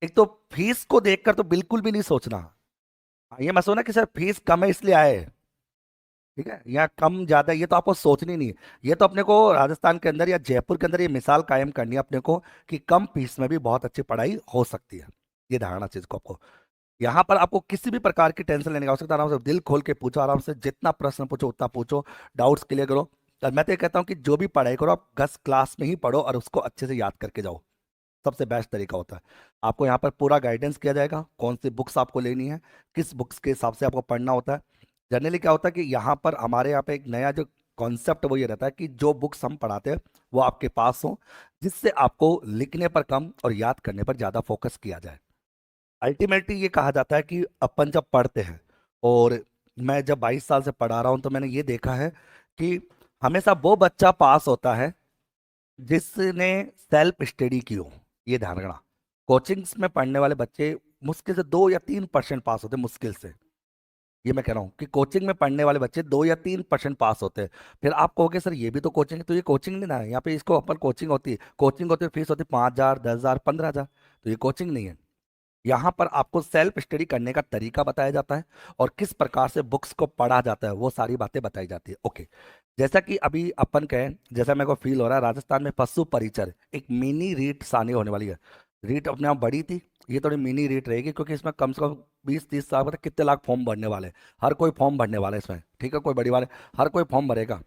एक तो फीस को देखकर तो बिल्कुल भी नहीं सोचना। ये मत सोचना कि सर फीस कम है इसलिए आए। ठीक है, यहाँ कम ज्यादा ये तो आपको सोचनी नहीं है। ये तो अपने को राजस्थान के अंदर या जयपुर के अंदर ये मिसाल कायम करनी है अपने को कि कम फीस में भी बहुत अच्छी पढ़ाई हो सकती है। ये धारणा चीज को आपको, यहाँ पर आपको किसी भी प्रकार की टेंशन लेने का आवश्यकता, आराम से दिल खोल के पूछो, आराम से जितना प्रश्न पूछो उतना पूछो, डाउट्स क्लियर करो। और मैं तो ये कहता हूँ कि जो भी पढ़ाई करो आप 10 क्लास में ही पढ़ो और उसको अच्छे से याद करके जाओ। सबसे बेस्ट तरीका होता है। आपको यहाँ पर पूरा गाइडेंस किया जाएगा, कौन सी बुक्स आपको लेनी है, किस बुक्स के हिसाब से आपको पढ़ना होता है। जनरली क्या होता है कि यहाँ पर हमारे यहाँ पे एक नया जो कॉन्सेप्ट वो ये रहता है कि जो बुक्स हम पढ़ाते हैं वो आपके पास हो, जिससे आपको लिखने पर कम और याद करने पर ज़्यादा फोकस किया जाए। अल्टीमेटली ये कहा जाता है कि अपन जब पढ़ते हैं, और मैं जब 22 साल से पढ़ा रहा हूँ तो मैंने ये देखा है कि हमेशा वो बच्चा पास होता है जिसने सेल्फ स्टडी की हो। ये ध्यान रखना, कोचिंग्स में पढ़ने वाले बच्चे मुश्किल से 2 या 3% पास होते हैं, मुश्किल से। ये मैं कह रहा हूँ कि कोचिंग में पढ़ने वाले बच्चे 2 या 3% पास होते हैं। फिर आप कहोगे सर ये भी तो कोचिंग है, तो ये कोचिंग नहीं ना है, यहाँ पे इसको अपन कोचिंग होती है, कोचिंग होती है फीस होती है 5,000, 10,000, 15,000। तो ये कोचिंग नहीं है। यहाँ पर आपको सेल्फ स्टडी करने का तरीका बताया जाता है और किस प्रकार से बुक्स को पढ़ा जाता है वो सारी बातें बताई जाती है। ओके, जैसा कि अभी अपन कहें, जैसा मेरे को फील हो रहा है राजस्थान में पशु परिचर एक मिनी रीट सानी होने वाली है। रीट अपने आप बड़ी थी, ये थोड़ी मिनी रीट रहेगी क्योंकि इसमें कम से कम 20-30 साल मतलब कितने लाख फॉर्म भरने वाले हैं। हर कोई फॉर्म भरने वाला है इसमें, ठीक है, कोई बड़ी वाले, हर कोई फॉर्म भरेगा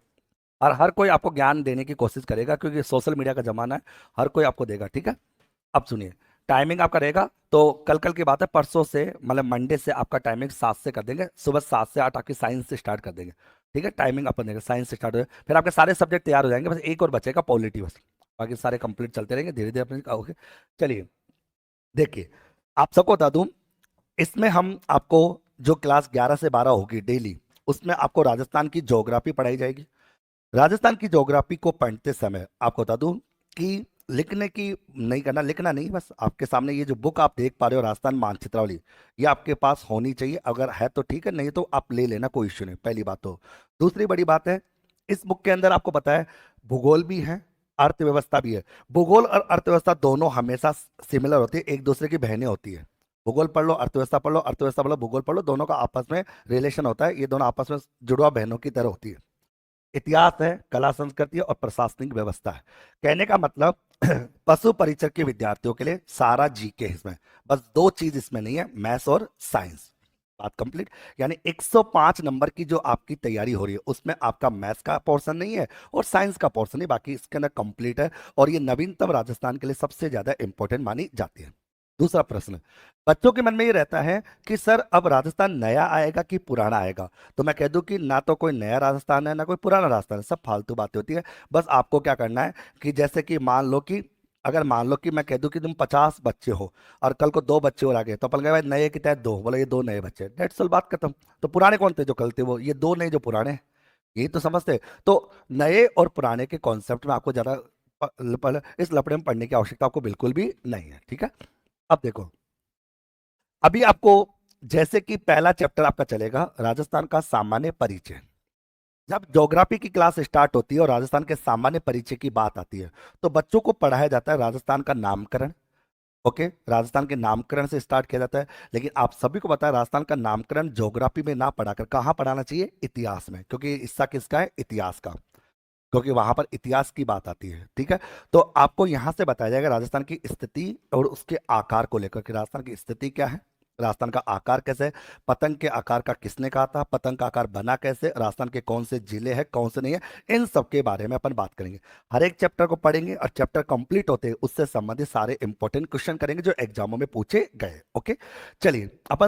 और हर कोई आपको ज्ञान देने की कोशिश करेगा क्योंकि सोशल मीडिया का जमाना है। हर कोई आपको देगा, ठीक है। अब सुनिए, टाइमिंग आपका रहेगा तो कल कल की बात है, परसों से मतलब मंडे से आपका टाइमिंग 7 से कर देंगे, सुबह 7 से 8 आपकी साइंस से स्टार्ट कर देंगे। ठीक है, टाइमिंग अपन देंगे, साइंस से स्टार्ट हो जाए, फिर आपके सारे सब्जेक्ट तैयार हो जाएंगे, बस एक और बचेगा पॉलिटी बस। बाकी सारे कंप्लीट चलते रहेंगे धीरे धीरे अपने। ओके, चलिए देखिए, आप सबको बता दूं, इसमें हम आपको जो क्लास 11 से 12 होगी डेली, उसमें आपको राजस्थान की ज्योग्राफी पढ़ाई जाएगी। राजस्थान की ज्योग्राफी को पढ़ते समय आपको बता दूं कि लिखने की नहीं करना, लिखना नहीं, बस आपके सामने ये जो बुक आप देख पा रहे हो राजस्थान मानचित्रावली, ये आपके पास होनी चाहिए। अगर है तो ठीक है, नहीं तो आप ले लेना, कोई इश्यू नहीं, पहली बात तो। दूसरी बड़ी बात है, इस बुक के अंदर आपको पता है भूगोल भी है, अर्थव्यवस्था भी है। भूगोल और अर्थव्यवस्था दोनों हमेशा सिमिलर होती है, एक दूसरे की बहनें होती है। भूगोल पढ़ लो, अर्थव्यवस्था पढ़ लो, अर्थव्यवस्था पढ़ लो, भूगोल पढ़ लो, दोनों का आपस में रिलेशन होता है, ये दोनों आपस में जुड़वा बहनों की तरह होती है। इतिहास है, कला संस्कृति है और प्रशासनिक व्यवस्था है। कहने का मतलब पशु परिचर के विद्यार्थियों के लिए सारा जीके है इसमें, बस दो चीज इसमें नहीं है, मैथ्स और साइंस। बात कंप्लीट। यानी 105 नंबर की जो आपकी तैयारी हो रही है उसमें आपका मैथ्स का पोर्शन नहीं है और साइंस का पोर्शन नहीं, बाकी इसके अंदर कंप्लीट है। और ये नवीनतम राजस्थान के लिए सबसे ज्यादा इंपॉर्टेंट मानी जाती है। दूसरा प्रश्न, बच्चों के मन में ये रहता है कि सर अब राजस्थान नया आएगा कि पुराना आएगा। तो मैं कह दूं कि ना तो कोई नया राजस्थान है ना कोई पुराना राजस्थान है, सब फालतू बातें होती है। बस आपको क्या करना है कि जैसे कि मान लो कि, अगर मान लो कि मैं कह दूं कि तुम 50 बच्चे हो और कल को 2 बच्चे और आ गए, तो अपन कहे भाई नए के तहत 2, बोले ये 2 नए बच्चे, डेट्स ऑल, बात खत्म। तो पुराने कौन थे जो कल थे, वो ये 2 नए जो पुराने हैं, यही तो समझते। तो नए और पुराने के कॉन्सेप्ट में आपको ज्यादा इस लफड़े में पढ़ने की आवश्यकता आपको बिल्कुल भी नहीं है, ठीक है। अब देखो, अभी आपको जैसे कि पहला चैप्टर आपका चलेगा राजस्थान का सामान्य परिचय। जब ज्योग्राफी की क्लास स्टार्ट होती है और राजस्थान के सामान्य परिचय की बात आती है तो बच्चों को पढ़ाया जाता है राजस्थान का नामकरण। ओके, राजस्थान के नामकरण से स्टार्ट किया जाता है। लेकिन आप सभी को पता है राजस्थान का नामकरण ज्योग्राफी में ना पढ़ाकर कहाँ पढ़ाना चाहिए, इतिहास में, क्योंकि हिस्सा किसका है, इतिहास का, क्योंकि वहां पर इतिहास की बात आती है, ठीक है। तो आपको यहां से बताया जाएगा राजस्थान की स्थिति और उसके आकार को लेकर कि राजस्थान की स्थिति क्या है, राजस्थान का आकार कैसे है, पतंग के आकार का किसने कहा था, पतंग का आकार बना कैसे, राजस्थान के कौन से जिले हैं कौन से नहीं है, इन सब के बारे में अपन बात करेंगे। हर एक चैप्टर को पढ़ेंगे और चैप्टर कंप्लीट होते हैं उससे संबंधित सारे इंपॉर्टेंट क्वेश्चन करेंगे जो एग्जामों में पूछे गए। ओके, चलिए अपन